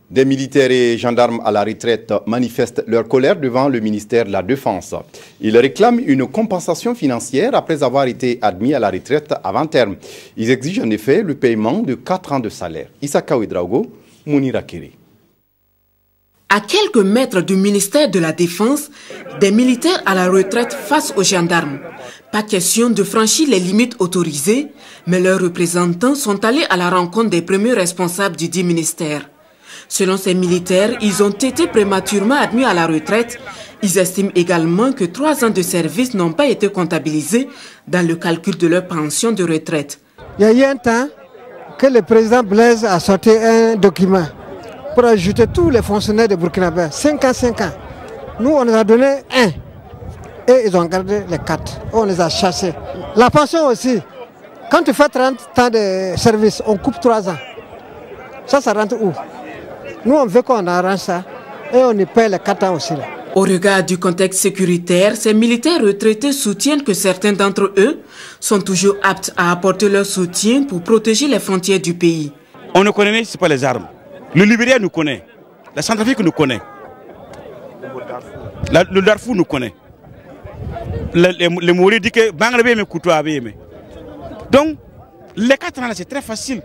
Des militaires et gendarmes à la retraite manifestent leur colère devant le ministère de la Défense. Ils réclament une compensation financière après avoir été admis à la retraite avant terme. Ils exigent en effet le paiement de 4 ans de salaire. Issaka Ouedraogo, Mounira Kiri. À quelques mètres du ministère de la Défense, des militaires à la retraite face aux gendarmes. Pas question de franchir les limites autorisées, mais leurs représentants sont allés à la rencontre des premiers responsables du dit ministère. Selon ces militaires, ils ont été prématurément admis à la retraite. Ils estiment également que 3 ans de service n'ont pas été comptabilisés dans le calcul de leur pension de retraite. Il y a eu un temps que le président Blaise a sorti un document pour ajouter tous les fonctionnaires de Burkinabé. 5 ans, 5 ans. Nous, on nous a donné 1. Et ils ont gardé les 4. On les a chassés. La pension aussi. Quand tu fais 30 ans de service, on coupe 3 ans. Ça rentre où? Nous, on veut qu'on arrange ça et on y paye les 4 ans aussi. Là. Au regard du contexte sécuritaire, ces militaires retraités soutiennent que certains d'entre eux sont toujours aptes à apporter leur soutien pour protéger les frontières du pays. On ne connaît ce pas les armes. Le Libéria nous connaît. La Centrafrique nous connaît. Le Darfour nous connaît. Les Mauritaniens disent que Bangalabé me couteau à Bémé. Donc, les 4 ans, c'est très facile.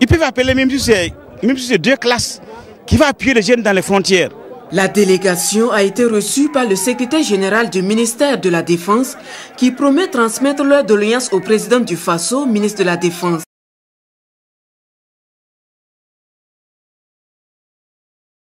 Ils peuvent appeler même si c'est 2 classes qui vont appuyer les jeunes dans les frontières. La délégation a été reçue par le secrétaire général du ministère de la Défense qui promet transmettre leur doléance au président du Faso, ministre de la Défense.